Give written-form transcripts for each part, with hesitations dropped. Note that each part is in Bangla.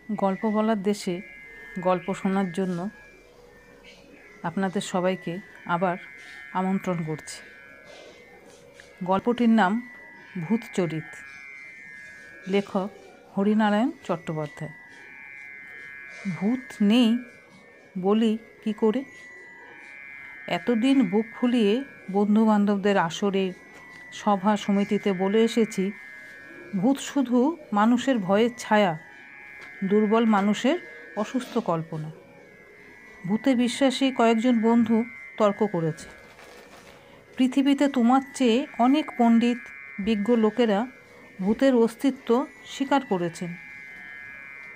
গল্প বলার দেশে গল্প শোনার জন্য আপনাদের সবাইকে আবার আমন্ত্রণ করছি। গল্পটির নাম ভূতচরিত, লেখক হরিনারায়ণ চট্টোপাধ্যায়। ভূত নেই বলি কি করে? এতদিন বুক ফুলিয়ে বন্ধুবান্ধবদের আসরে, সভা সমিতিতে বলে এসেছি, ভূত শুধু মানুষের ভয়ের ছায়া, দুর্বল মানুষের অসুস্থ কল্পনা। ভূতে বিশ্বাসী কয়েকজন বন্ধু তর্ক করেছে। পৃথিবীতে তোমার চেয়ে অনেক পণ্ডিত বিজ্ঞ লোকেরা ভূতের অস্তিত্ব স্বীকার করেছেন।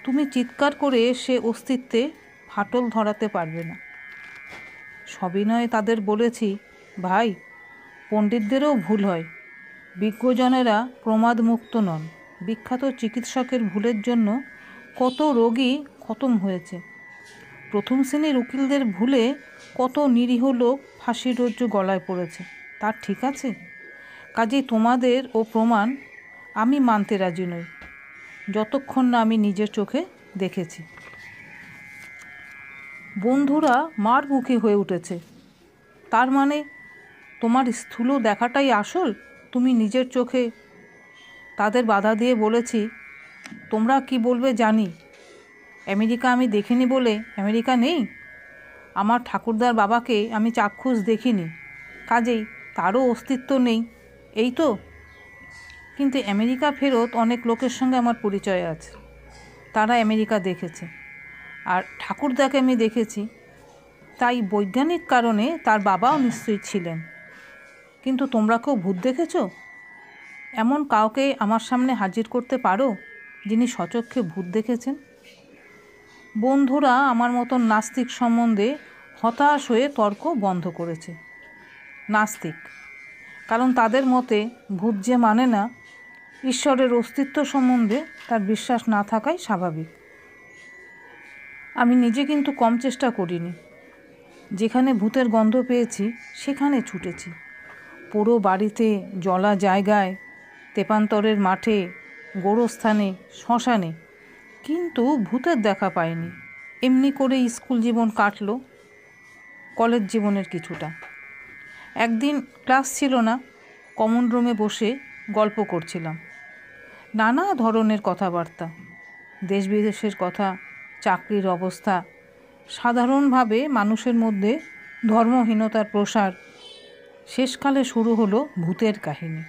তুমি চিৎকার করে সে অস্তিত্বে ফাটল ধরাতে পারবে না। সবিনয়ে তাদের বলেছি, ভাই, পণ্ডিতদেরও ভুল হয়, বিজ্ঞজনেরা প্রমাদমুক্ত নন। বিখ্যাত চিকিৎসকের ভুলের জন্য কত রোগী খতম হয়েছে। প্রথম শ্রেণীর উকিলদের ভুলে কত নিরীহ লোক ফাঁসির রজ্জু গলায় পড়েছে। তার ঠিক আছে? কাজেই তোমাদের ও প্রমাণ আমি মানতে রাজি নই, যতক্ষণ না আমি নিজের চোখে দেখেছি। বন্ধুরা মারমুখী হয়ে উঠেছে। তার মানে তোমার স্থূল দেখাটাই আসল, তুমি নিজের চোখে? তাদের বাধা দিয়ে বলেছি, তোমরা কি বলবে জানি। আমেরিকা আমি দেখিনি বলে আমেরিকা নেই? আমার ঠাকুরদার বাবাকে আমি চাক্ষুষ দেখিনি, কাজেই তারও অস্তিত্ব নেই, এই তো। কিন্তু আমেরিকা ফেরত অনেক লোকের সঙ্গে আমার পরিচয় আছে, তারা আমেরিকা দেখেছে। আর ঠাকুরদাকে আমি দেখেছি, তাই বৈজ্ঞানিক কারণে তার বাবাও নিশ্চয়ই ছিলেন। কিন্তু তোমরা কেউ ভূত দেখেছ? এমন কাউকে আমার সামনে হাজির করতে পারো যিনি সচক্ষে ভূত দেখেছেন? বন্ধুরা আমার মতন নাস্তিক সম্বন্ধে হতাশ হয়ে তর্ক বন্ধ করেছে। নাস্তিক, কারণ তাদের মতে ভূত যে মানে না, ঈশ্বরের অস্তিত্ব সম্বন্ধে তার বিশ্বাস না থাকাই স্বাভাবিক। আমি নিজে কিন্তু কম চেষ্টা করিনি। যেখানে ভূতের গন্ধ পেয়েছি সেখানে ছুটেছি। পুরো বাড়িতে, জলা জায়গায়, তেপান্তরের মাঠে, গোরস্থানে, শ্মশানে, কিন্তু ভূতের দেখা পাইনি। এমনি করে স্কুল জীবন কাটলো, কলেজ জীবনের কিছুটা। একদিন ক্লাস ছিল না, কমন রুমে বসে গল্প করছিলাম। নানা ধরনের কথাবার্তা, দেশ বিদেশের কথা, চাকরির অবস্থা, সাধারণভাবে মানুষের মধ্যে ধর্মহীনতার প্রসার। শেষকালে শুরু হলো ভূতের কাহিনী।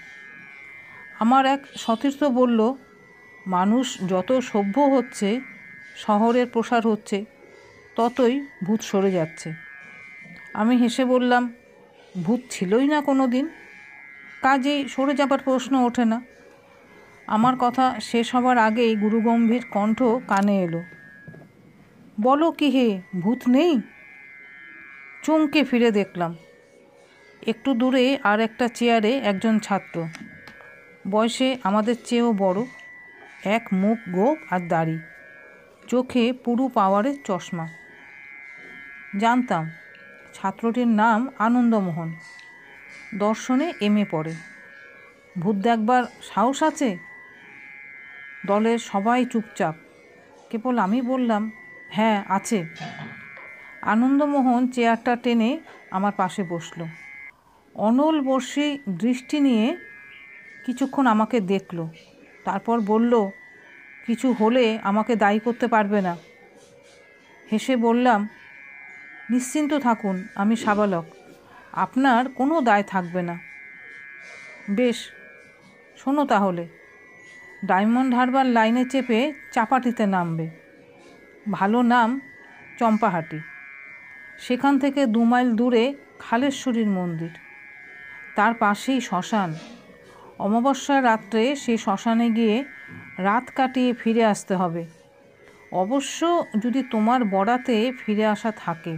আমার এক সতীর্থ বলল, মানুষ যত সভ্য হচ্ছে, শহরের প্রসার হচ্ছে, ততই ভূত সরে যাচ্ছে। আমি হেসে বললাম, ভূত ছিলই না কোনো দিন, কাজেই সরে যাবার প্রশ্ন ওঠে না। আমার কথা শেষ হবার আগেই গুরুগম্ভীর কণ্ঠ কানে এলো, বলো কি হে, ভূত নেই? চমকে ফিরে দেখলাম, একটু দূরে আর একটা চেয়ারে একজন ছাত্র, বয়সে আমাদের চেয়েও বড়, এক মুখ গোঁফ আর দাড়ি, চোখে পুরু পাওয়ারের চশমা। জানতাম ছাত্রটির নাম আনন্দমোহন, দর্শনে এমএ পড়ে। ভূত দেখবার সাহস আছে? দলের সবাই চুপচাপ, কেবল আমি বললাম, হ্যাঁ আছে। আনন্দমোহন চেয়ারটা টেনে আমার পাশে বসল। অনল বর্ষী দৃষ্টি নিয়ে কিছুক্ষণ আমাকে দেখল, তারপর বলল, কিছু হলে আমাকে দায়ী করতে পারবে না। হেসে বললাম, নিশ্চিন্ত থাকুন, আমি সাবালক, আপনার কোনো দায় থাকবে না। বেশ, শোনো তাহলে। ডায়মন্ড হারবার লাইনে চেপে চাপাটিতে নামবে। ভালো নাম চম্পাহাটি। সেখান থেকে 2 মাইল দূরে খালেশ্বরীর মন্দির, তার পাশেই শ্মশান। অমাবস্যার রাত্রে সেই শ্মশানে গিয়ে রাত কাটিয়ে ফিরে আসতে হবে, অবশ্য যদি তোমার বরাতে ফিরে আসা থাকে।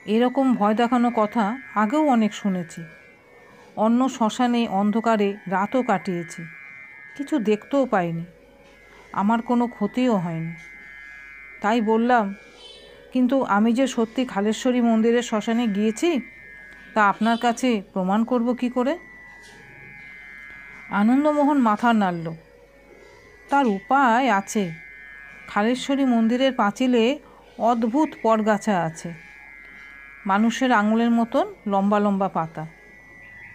এরকম ভয় দেখানো কথা আগেও অনেক শুনেছি। অন্য শ্মশানে অন্ধকারে রাতও কাটিয়েছি, কিছু দেখতেও পাইনি, আমার কোনো ক্ষতিও হয়নি। তাই বললাম, কিন্তু আমি যে সত্যি খালেশ্বরী মন্দিরের শ্মশানে গিয়েছি তা আপনার কাছে প্রমাণ করব কি করে? আনন্দমোহন মাথা নাড়ল। তার উপায় আছে, খালেশ্বরী মন্দিরের পাঁচিলে অদ্ভুত পরগাছা আছে, মানুষের আঙুলের মতন লম্বা লম্বা পাতা,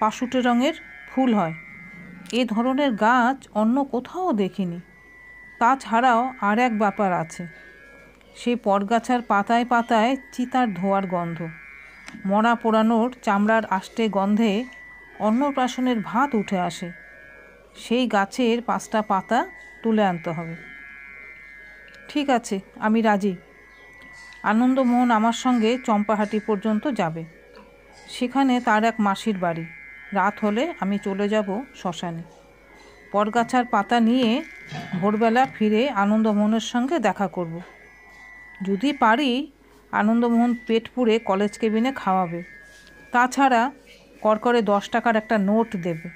পাশুটে রঙের ফুল হয়। এ ধরনের গাছ অন্য কোথাও দেখিনি। তাছাড়াও আর এক ব্যাপার আছে, সেই পরগাছার পাতায় পাতায় চিতার ধোঁয়ার গন্ধ। মরা পোড়ানোর চামড়ার আষ্টে গন্ধে অন্নপ্রাশনের ভাত উঠে আসে। সেই গাছের 5টা পাতা তুলে আনতে হবে। ঠিক আছে, আমি রাজি। আনন্দমোহন আমার সঙ্গে চম্পাহাটি পর্যন্ত যাবে। সেখানে তার এক মাসির বাড়ি। রাত হলে আমি চলে যাব শ্মশানে। পরগাছার পাতা নিয়ে ভোরবেলা ফিরে আনন্দমোহনের সঙ্গে দেখা করব। যদি পারি আনন্দমোহন পেট পুড়ে কলেজ কেবিনে খাওয়াবে। তাছাড়া করকরে 10 টাকার একটা নোট দেবে।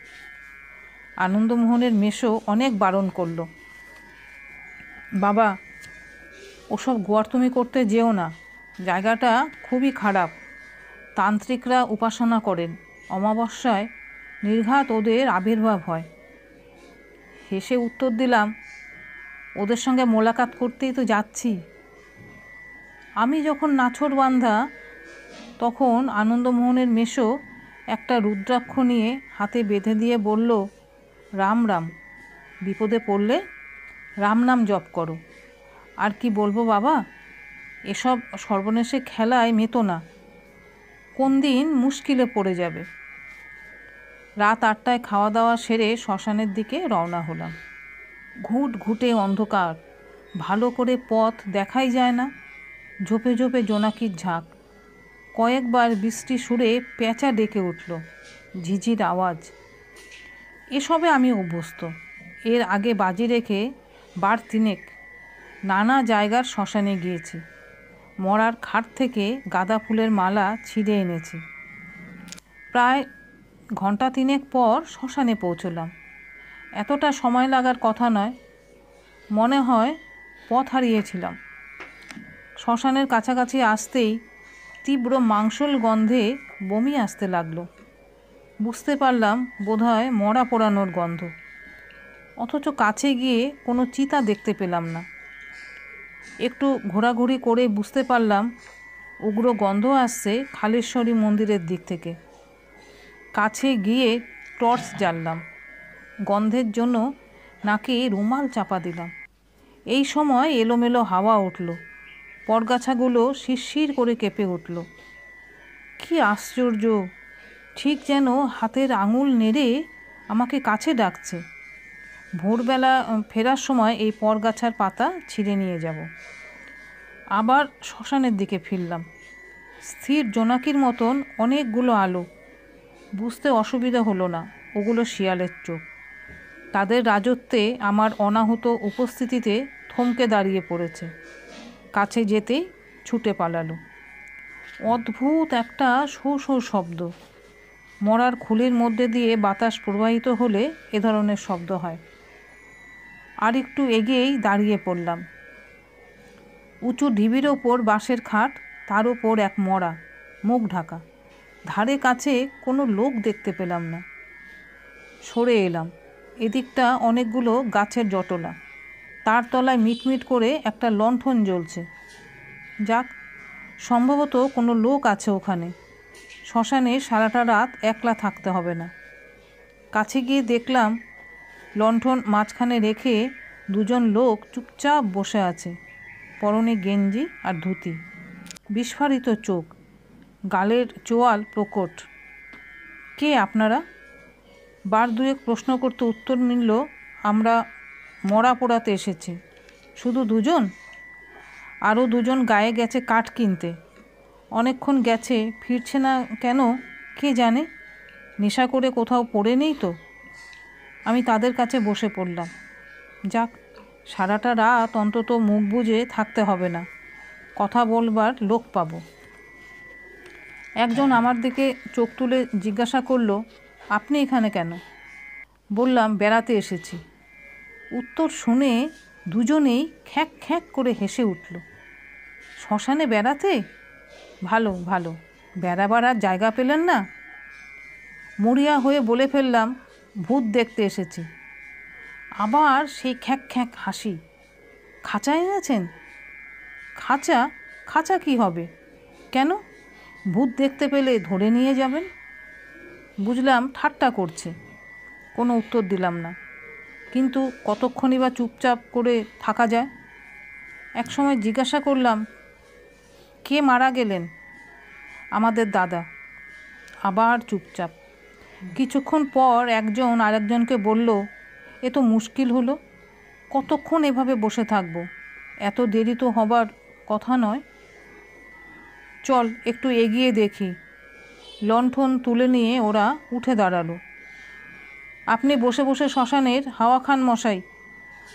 আনন্দমোহনের মেসো অনেক বারণ করল, বাবা ওসব গোয়ার্তুমি করতে যেও না, জায়গাটা খুবই খারাপ। তান্ত্রিকরা উপাসনা করেন, অমাবস্যায় নির্ঘাত ওদের আবির্ভাব হয়। হেসে উত্তর দিলাম, ওদের সঙ্গে মোলাকাত করতেই তো যাচ্ছি। আমি যখন নাছোড়বান্ধা তখন আনন্দমোহনের মেসো একটা রুদ্রাক্ষ নিয়ে হাতে বেঁধে দিয়ে বলল, রাম রাম, বিপদে পড়লে রাম নাম জপ করো। আর কি বলবো বাবা, এসব সর্বনেশে খেলায় মেতো না, কোন দিন মুশকিলে পড়ে যাবে। রাত 8টায় খাওয়া দাওয়া সেরে শ্মশানের দিকে রওনা হলাম। ঘুট ঘুটে অন্ধকার, ভালো করে পথ দেখাই যায় না। ঝোপে ঝোপে জোনাকির ঝাঁক। কয়েকবার বৃষ্টি সুরে পেঁচা ডেকে উঠল, ঝিঝির আওয়াজ। এসবে আমি অভ্যস্ত। এর আগে বাজি রেখে 3 নানা জায়গার শ্মশানে গিয়েছি। মরার খাট থেকে গাঁদা ফুলের মালা ছিঁড়ে এনেছি। প্রায় ঘন্টা 3 পর শ্মশানে পৌঁছলাম। এতটা সময় লাগার কথা নয়, মনে হয় পথ হারিয়েছিলাম। শ্মশানের কাছাকাছি আসতেই তীব্র মাংসল গন্ধে বমি আসতে লাগলো। বুঝতে পারলাম বোধহয় মরা পোড়ানোর গন্ধ। অথচ কাছে গিয়ে কোনো চিতা দেখতে পেলাম না। একটু ঘোরাঘুরি করে বুঝতে পারলাম উগ্র গন্ধ আসছে খালেশ্বরী মন্দিরের দিক থেকে। কাছে গিয়ে টর্চ জ্বাললাম। গন্ধের জন্য নাকে রুমাল চাপা দিলাম। এই সময় এলোমেলো হাওয়া উঠল, পরগাছাগুলো শিরশির করে কেঁপে উঠল। কি আশ্চর্য, ঠিক যেন হাতের আঙুল নেড়ে আমাকে কাছে ডাকছে। ভোরবেলা ফেরার সময় এই পরগাছার পাতা ছিঁড়ে নিয়ে যাব। আবার শ্মশানের দিকে ফিরলাম। স্থির জোনাকির মতন অনেকগুলো আলো। বুঝতে অসুবিধা হলো না ওগুলো শিয়ালের চোখ। তাদের রাজত্বে আমার অনাহুত উপস্থিতিতে থমকে দাঁড়িয়ে পড়েছে। কাছে যেতেই ছুটে পালালো। অদ্ভুত একটা শো শো শব্দ। মরার খুলির মধ্যে দিয়ে বাতাস প্রবাহিত হলে এ ধরনের শব্দ হয়। আর একটু এগিয়েই দাঁড়িয়ে পড়লাম। উঁচু ঢিবির ওপর বাঁশের খাট, তার ওপর এক মরা, মুখ ঢাকা। ধারে কাছে কোনো লোক দেখতে পেলাম না। সরে এলাম। এদিকটা অনেকগুলো গাছের জটলা, তার তলায় মিটমিট করে একটা লণ্ঠন জ্বলছে। যাক, সম্ভবত কোনো লোক আছে ওখানে। শ্মশানে সারাটা রাত একলা থাকতে হবে না। কাছে গিয়ে দেখলাম লণ্ঠন মাঝখানে রেখে 2জন লোক চুপচাপ বসে আছে। পরনে গেঞ্জি আর ধুতি, বিস্ফারিত চোখ, গালের চোয়াল প্রকট। কে আপনারা? 2 প্রশ্ন করতে উত্তর মিলল, আমরা মরা পোড়াতে এসেছি। শুধু 2জন? আরও 2জন গায়ে গেছে কাঠ কিনতে। অনেকক্ষণ গেছে, ফিরছে না কেন কে জানে। নেশা করে কোথাও পড়ে নেই তো। আমি তাদের কাছে বসে পড়লাম। যাক, সারাটা রাত অন্তত মুখ বুজে থাকতে হবে না, কথা বলবার লোক পাবো। একজন আমার দিকে চোখ তুলে জিজ্ঞাসা করলো, আপনি এখানে কেন? বললাম, বেড়াতে এসেছি। উত্তর শুনে 2জনেই খ্যাঁক খ্যাঁক করে হেসে উঠল। শ্মশানে বেড়াতে? ভালো ভালো, বেড়াবার আর জায়গা পেলেন না? মরিয়া হয়ে বলে ফেললাম, ভূত দেখতে এসেছি। আবার সেই খ্যাঁক খ্যাঁক হাসি। খাঁচা এনেছেন? খাঁচা? খাঁচা কি হবে? কেন? ভূত দেখতে পেলে ধরে নিয়ে যাবেন। বুঝলাম ঠাট্টা করছে। কোনো উত্তর দিলাম না। কিন্তু কতক্ষণই বা চুপচাপ করে থাকা যায়? একসময় জিজ্ঞাসা করলাম, কে মারা গেলেন? আমাদের দাদা। আবার চুপচাপ। কিছুক্ষণ পর একজন আরেকজনকে বলল, এ তো মুশকিল হলো। কতক্ষণ এভাবে বসে থাকবো? এত দেরি তো হবার কথা নয়। চল একটু এগিয়ে দেখি। লণ্ঠন তুলে নিয়ে ওরা উঠে দাঁড়ালো। আপনি বসে বসে শ্মশানের হাওয়া খান মশাই,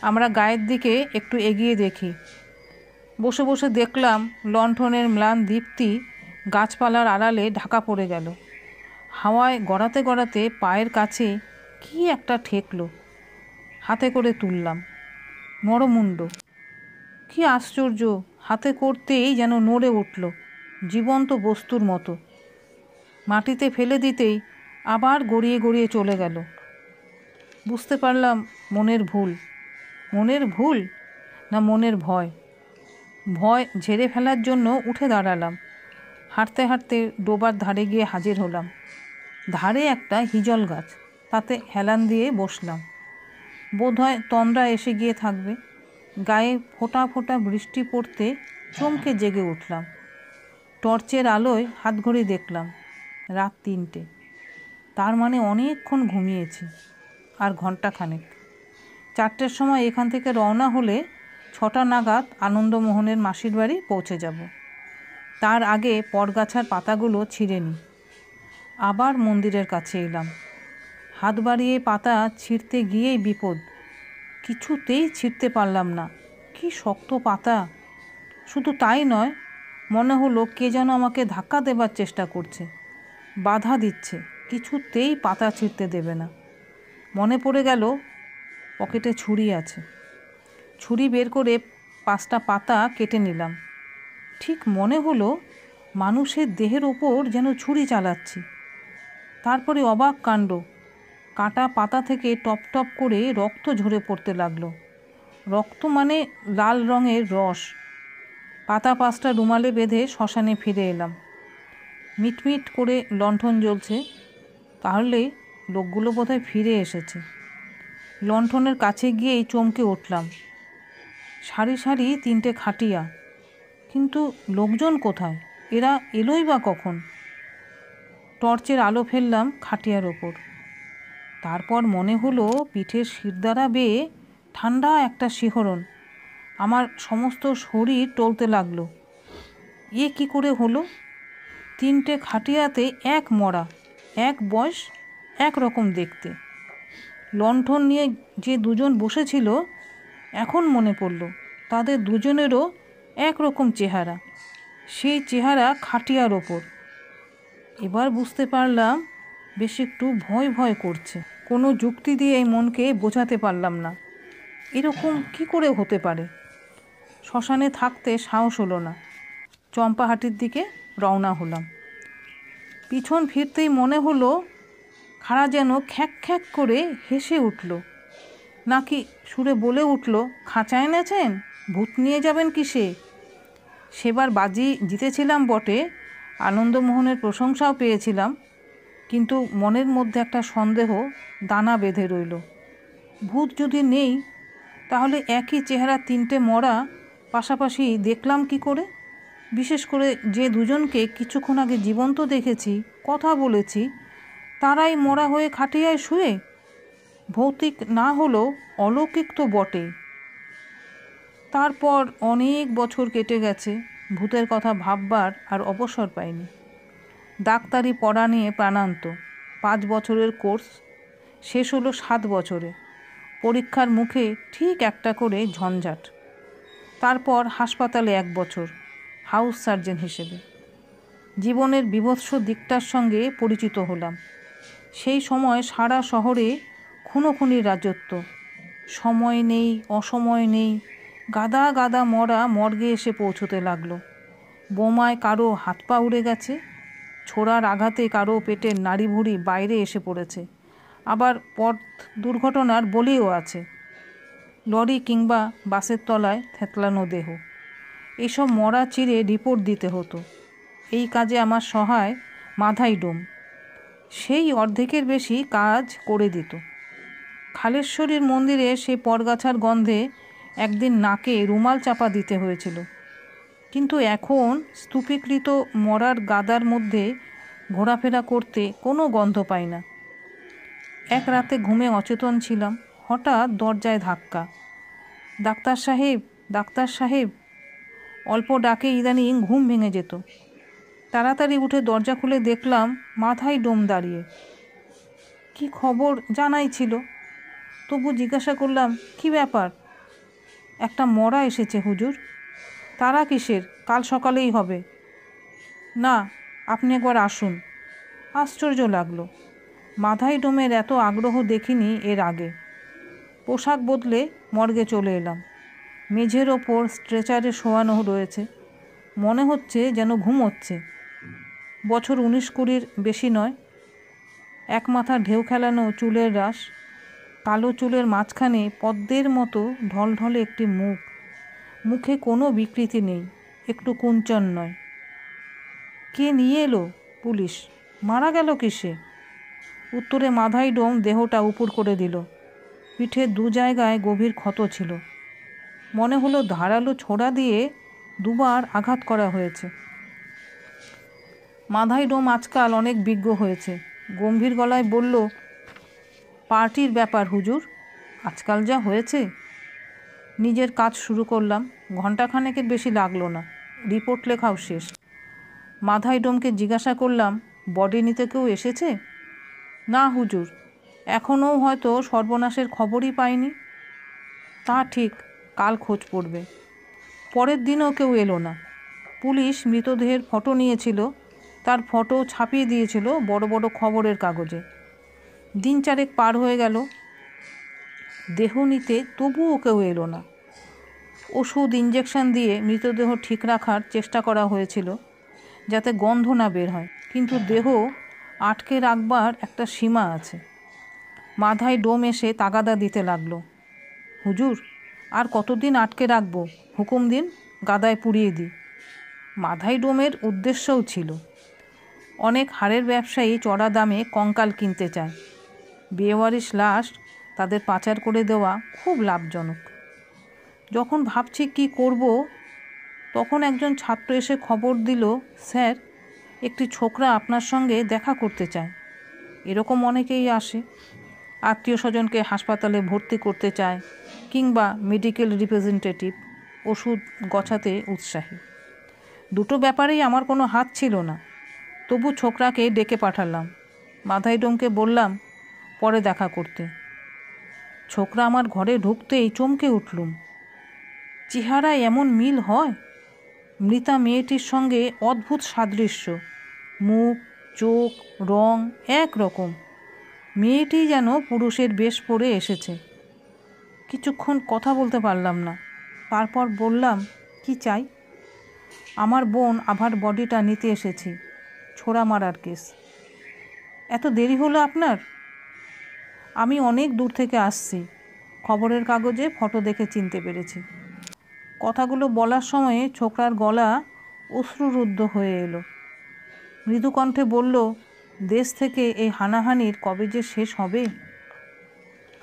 আমরা গায়ের দিকে একটু এগিয়ে দেখি। বসে বসে দেখলাম লণ্ঠনের ম্লান দীপ্তি গাছপালার আড়ালে ঢাকা পড়ে গেল। হাওয়ায় গড়াতে গড়াতে পায়ের কাছে কি একটা ঠেকলো। হাতে করে তুললাম। নরমুণ্ড। কি আশ্চর্য! হাতে করতেই যেন নড়ে উঠল, জীবন্ত বস্তুর মতো। মাটিতে ফেলে দিতেই আবার গড়িয়ে গড়িয়ে চলে গেল। বুঝতে পারলাম মনের ভুল। মনের ভুল না মনের ভয়? ভয় ঝেড়ে ফেলার জন্য উঠে দাঁড়ালাম। হাঁটতে হাঁটতে ডোবার ধারে গিয়ে হাজির হলাম। ধারে একটা হিজল গাছ, তাতে হেলান দিয়ে বসলাম। বোধহয় তন্দ্রা এসে গিয়ে থাকবে। গায়ে ফোঁটা ফোঁটা বৃষ্টি পড়তে চমকে জেগে উঠলাম। টর্চের আলোয় হাতঘড়ি দেখলাম, রাত 3টে। তার মানে অনেকক্ষণ ঘুমিয়েছি। আর ঘণ্টাখানেক। 4টের সময় এখান থেকে রওনা হলে 6টা নাগাদ আনন্দমোহনের মাসির বাড়ি পৌঁছে যাব। তার আগে পরগাছার পাতাগুলো ছিঁড়ে নিই। আবার মন্দিরের কাছে এলাম। হাত বাড়িয়ে পাতা ছিঁড়তে গিয়েই বিপদ। কিছুতেই ছিঁড়তে পারলাম না। কি শক্ত পাতা! শুধু তাই নয়, মনে হলো কে যেন আমাকে ধাক্কা দেবার চেষ্টা করছে, বাধা দিচ্ছে, কিছুতেই পাতা ছিঁড়তে দেবে না। মনে পড়ে গেল পকেটে ছুরি আছে। ছুরি বের করে 5টা পাতা কেটে নিলাম। ঠিক মনে হলো মানুষের দেহের ওপর যেন ছুরি চালাচ্ছি। তারপরে অবাক কাণ্ড, কাটা পাতা থেকে টপ টপ করে রক্ত ঝরে পড়তে লাগলো। রক্ত মানে লাল রঙের রস। পাতা 5টা রুমালে বেঁধে শ্মশানে ফিরে এলাম। মিটমিট করে লণ্ঠন জ্বলছে। তাহলে লোকগুলো বোধহয় ফিরে এসেছে। লণ্ঠনের কাছে গিয়েই চমকে উঠলাম। সারি সারি 3টে খাটিয়া, কিন্তু লোকজন কোথায়? এরা এলোই বা কখন? টর্চের আলো ফেললাম খাটিয়ার ওপর। তারপর মনে হলো পিঠের শিরদাঁড়া বেয়ে ঠান্ডা একটা শিহরণ। আমার সমস্ত শরীর টলতে লাগলো। এ কি করে হলো? 3টে খাটিয়াতে এক মরা, এক বয়স, এক রকম দেখতে। লণ্ঠন নিয়ে যে দুজন বসেছিল, এখন মনে পড়ল তাদের দুজনেরও একরকম চেহারা। সেই চেহারা খাটিয়ার ওপর। এবার বুঝতে পারলাম বেশ একটু ভয় ভয় করছে। কোনো যুক্তি দিয়ে এই মনকে বোঝাতে পারলাম না এরকম কি করে হতে পারে। শ্মশানে থাকতে সাহস হলো না। চম্পাহাটির দিকে রওনা হলাম। পিছন ফিরতেই মনে হলো খাড়া যেন খ্যাঁক খ্যাঁক করে হেসে উঠল, নাকি সুরে বলে উঠল, খাঁচা এনেছেন? ভূত নিয়ে যাবেন কিসে? সেবার বাজি জিতেছিলাম বটে, আনন্দমোহনের প্রশংসাও পেয়েছিলাম, কিন্তু মনের মধ্যে একটা সন্দেহ দানা বেঁধে রইল। ভূত যদি নেই, তাহলে একই চেহারা 3টে মরা পাশাপাশি দেখলাম কি করে? বিশেষ করে যে দুজনকে কিছুক্ষণ আগে জীবন্ত দেখেছি, কথা বলেছি, তারাই মরা হয়ে খাটিয়ায় শুয়ে। ভৌতিক না হলেও অলৌকিক তো বটেই। তারপর অনেক বছর কেটে গেছে, ভূতের কথা ভাববার আর অবসর পাইনি। ডাক্তারি পড়া নিয়ে প্রাণান্ত। 5 বছরের কোর্স শেষ হলো 7 বছরে। পরীক্ষার মুখে ঠিক একটা করে ঝঞ্ঝাট। তারপর হাসপাতালে 1 বছর হাউস সার্জন হিসেবে। জীবনের বীভৎস দিকটার সঙ্গে পরিচিত হলাম। সেই সময় সারা শহরে খুনোখুনির রাজত্ব। সময় নেই, অসময় নেই, গাদা গাদা মরা মর্গে এসে পৌঁছতে লাগলো। বোমায় কারো হাত পা উড়ে গেছে, ছোড়ার আঘাতে কারো পেটের নাড়িভুড়ি বাইরে এসে পড়েছে, আবার পথ দুর্ঘটনার বলিও আছে। লরি কিংবা বাসের তলায় থেতলানো দেহ, এসব মরা চিরে রিপোর্ট দিতে হতো। এই কাজে আমার সহায় মাধাই ডোম, সেই অর্ধেকের বেশি কাজ করে দিত। খালেশ্বরীর মন্দিরে সেই পরগাছার গন্ধে একদিন নাকে রুমাল চাপা দিতে হয়েছিল, কিন্তু এখন স্তূপীকৃত মরার গাদার মধ্যে ঘোরাফেরা করতে কোনো গন্ধ পাই না। এক রাতে ঘুমে অচেতন ছিলাম, হঠাৎ দরজায় ধাক্কা। ডাক্তার সাহেব, ডাক্তার সাহেব। অল্প ডাকে ইদানিং ঘুম ভেঙে যেত। তাড়াতাড়ি উঠে দরজা খুলে দেখলাম মাথায় ডোম দাঁড়িয়ে। কি খবর জানাই ছিল, তবু জিজ্ঞাসা করলাম, কি ব্যাপার? একটা মরা এসেছে হুজুর। তারা কিসের? কাল সকালেই হবে। না, আপনি একবার আসুন। আশ্চর্য লাগলো, মাথায় ডোমের এত আগ্রহ দেখিনি এর আগে। পোশাক বদলে মর্গে চলে এলাম। মেঝের ওপর স্ট্রেচারে শোয়ানো রয়েছে, মনে হচ্ছে যেন ঘুমোচ্ছে। বছর 19-20 বেশি নয়। এক মাথা ঢেউ খেলানো চুলের রাশ, কালো চুলের মাঝখানে পদ্মের মতো ঢলঢলে একটি মুখ, মুখে কোনো বিকৃতি নেই, একটু কুঞ্চন নয়। কে নিয়ে এলো? পুলিশ। মারা গেল কিসে? উত্তরে মাথায় ডোম দেহটা উপুড় করে দিল। পিঠের 2 জায়গায় গভীর ক্ষত ছিল, মনে হলো ধারালো ছোড়া দিয়ে 2বার আঘাত করা হয়েছে। মাথায় ডোম আজকাল অনেক বিজ্ঞ হয়েছে, গম্ভীর গলায় বলল, পার্টির ব্যাপার হুজুর, আজকাল যা হয়েছে। নিজের কাজ শুরু করলাম। ঘণ্টাখানেকের বেশি লাগলো না, রিপোর্ট লেখাও শেষ। মাথায় ডোমকে জিজ্ঞাসা করলাম, বডি নিতে কেউ এসেছে? না হুজুর, এখনও হয়তো সর্বনাশের খবরই পাইনি। তা ঠিক, কাল খোঁজ পড়বে। পরের দিনও কেউ এলো না। পুলিশ মৃতদেহের ফটো নিয়েছিল, তার ফটো ছাপিয়ে দিয়েছিল বড় বড় খবরের কাগজে। 3-4 পার হয়ে গেল, দেহ নিতে তবুও কেউ এলো না। ওষুধ ইঞ্জেকশন দিয়ে মৃতদেহ ঠিক রাখার চেষ্টা করা হয়েছিল যাতে গন্ধ না বের হয়, কিন্তু দেহ আটকে রাখবার একটা সীমা আছে। মাথায় ডোম এসে তাগাদা দিতে লাগলো, হুজুর আর কতদিন আটকে রাখবো? হুকুম দিন, গাদায় পুড়িয়ে দিই। মাথায় ডোমের উদ্দেশ্যও ছিল, অনেক হাড়ের ব্যবসায়ী চড়া দামে কঙ্কাল কিনতে চায়। বেওয়ারিশ লাশ তাদের পাচার করে দেওয়া খুব লাভজনক। যখন ভাবছি কি করব, তখন একজন ছাত্র এসে খবর দিল, স্যার, একটি ছোকরা আপনার সঙ্গে দেখা করতে চায়। এরকম অনেকেই আসে, আত্মীয় স্বজনকে হাসপাতালে ভর্তি করতে চায়, কিংবা মেডিকেল রিপ্রেজেন্টেটিভ ওষুধ গছাতে উৎসাহী। 2টো ব্যাপারেই আমার কোনো হাত ছিল না, তবু ছোকরাকে ডেকে পাঠালাম। মাথায় ডোমকে বললাম পরে দেখা করতে। ছোকরা আমার ঘরে ঢুকতেই চমকে উঠলুম। চেহারায় এমন মিল হয়! মৃতা মেয়েটির সঙ্গে অদ্ভুত সাদৃশ্য, মুখ, চোখ, রং এক রকম। মেয়েটি যেন পুরুষের বেশ পরে এসেছে। কিছুক্ষণ কথা বলতে পারলাম না, তারপর বললাম, কি চাই? আমার বোন আভার বডিটা নিতে এসেছি, ছোড়া মারার কেস। এত দেরি হলো আপনার? আমি অনেক দূর থেকে আসছি, খবরের কাগজে ফটো দেখে চিনতে পেরেছি। কথাগুলো বলার সময়ে ছোকরার গলা অশ্রুরুদ্ধ হয়ে এলো। মৃদু কণ্ঠে বলল, দেশ থেকে এই হানাহানির কবে যে শেষ হবে।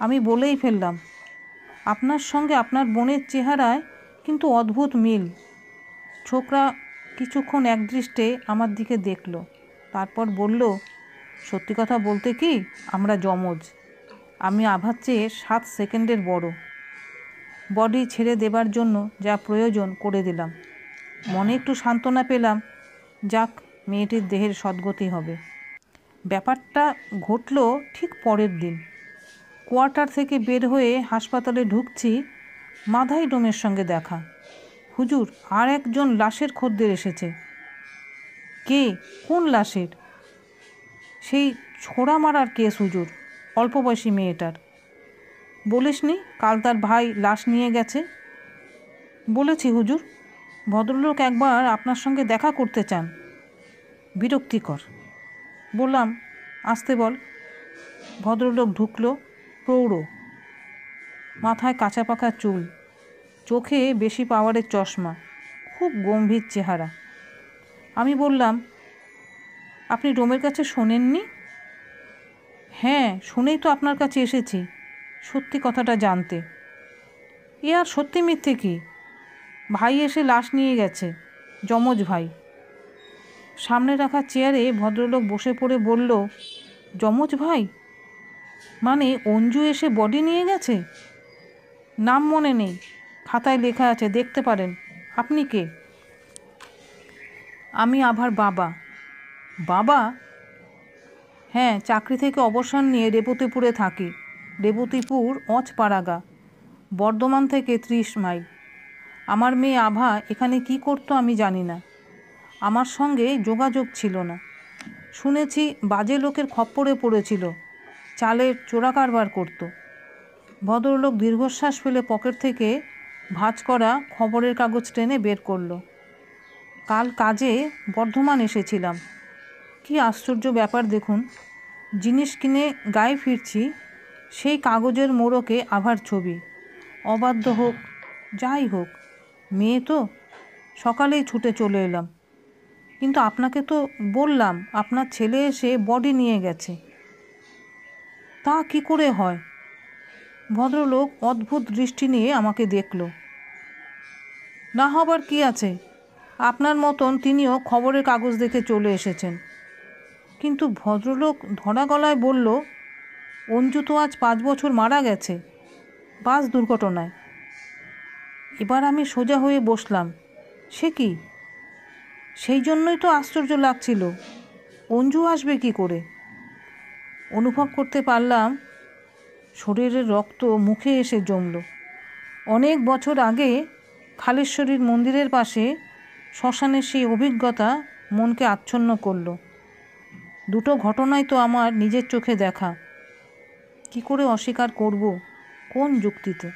আমি বলেই ফেললাম, আপনার সঙ্গে আপনার বোনের চেহারায় কিন্তু অদ্ভুত মিল। ছোকরা কিছুক্ষণ একদৃষ্টে আমার দিকে দেখল, তারপর বলল, সত্যি কথা বলতে কি, আমরা যমজ। আমি আভার চেয়ে 7 সেকেন্ডের বড়। বডি ছেড়ে দেবার জন্য যা প্রয়োজন করে দিলাম। মনে একটু সান্ত্বনা পেলাম, যাক, মেয়েটির দেহের সদ্গতি হবে। ব্যাপারটা ঘটল ঠিক পরের দিন। কোয়ার্টার থেকে বের হয়ে হাসপাতালে ঢুকছি, মাথায় ডোমের সঙ্গে দেখা। হুজুর, আর একজন লাশের খদ্দের এসেছে। কে? কোন লাশের? সেই ছোড়া মারার কেস হুজুর, অল্প বয়সী মেয়েটার। বলিসনি কাল তার ভাই লাশ নিয়ে গেছে? বলেছি হুজুর, ভদ্রলোক একবার আপনার সঙ্গে দেখা করতে চান। বিরক্তিকর। বললাম, আসতে বল। ভদ্রলোক ঢুকলো, প্রৌঢ়, মাথায় কাঁচা পাকা চুল, চোখে বেশি পাওয়ারের চশমা, খুব গম্ভীর চেহারা। আমি বললাম, আপনি ডোমের কাছে শোনেননি? হ্যাঁ, শুনেই তো আপনার কাছে এসেছি, সত্যি কথাটা জানতে। এ আর সত্যি মিথ্যে কি? ভাই এসে লাশ নিয়ে গেছে, যমজ ভাই। সামনে রাখা চেয়ারে ভদ্রলোক বসে পড়ে বলল, যমজ ভাই? মানে অঞ্জু এসে বডি নিয়ে গেছে? নাম মনে নেই, খাতায় লেখা আছে, দেখতে পারেন। আপনি কে? আমি আভার বাবা। বাবা? হ্যাঁ, চাকরি থেকে অবসর নিয়ে রেবতীপুরে থাকি। রেবতীপুর অচপাড়াগা, বর্ধমান থেকে 30 মাইল। আমার মেয়ে আভা এখানে কি করতো আমি জানি না। আমার সঙ্গে যোগাযোগ ছিল না। শুনেছি বাজে লোকের খপ্পরে পড়েছিল, চালের চোরা কারবার করত। ভদ্রলোক দীর্ঘশ্বাস ফেলে পকেট থেকে ভাঁজ করা খবরের কাগজ টেনে বের করলো। কাল কাজে বর্ধমান এসেছিলাম। কি আশ্চর্য ব্যাপার দেখুন, জিনিস কিনে গায়ে ফিরছি, সেই কাগজের মোড়কে আভার ছবি। অবাধ্য হোক, যাই হোক, মেয়ে তো, সকালেই ছুটে চলে এলাম। কিন্তু আপনাকে তো বললাম আপনার ছেলে এসে বডি নিয়ে গেছে। তা কি করে হয়? ভদ্রলোক অদ্ভুত দৃষ্টি নিয়ে আমাকে দেখল। না হবার কি আছে, আপনার মতন তিনিও খবরের কাগজ দেখে চলে এসেছেন। কিন্তু ভদ্রলোক ধরা গলায় বলল, অঞ্জু তো আজ 5 বছর মারা গেছে, বাস দুর্ঘটনায়। এবার আমি সোজা হয়ে বসলাম। সে কি? সেই জন্যই তো আশ্চর্য লাগছিল, অঞ্জু আসবে কি করে? অনুভব করতে পারলাম শরীরের রক্ত মুখে এসে জমল। অনেক বছর আগে খালেশ্বরীর মন্দিরের পাশে শ্মশানের সেই অভিজ্ঞতা মনকে আচ্ছন্ন করল। দুটো ঘটনাই তো আমার নিজের চোখে দেখা, কি করে অস্বীকার করব, কোন যুক্তিতে?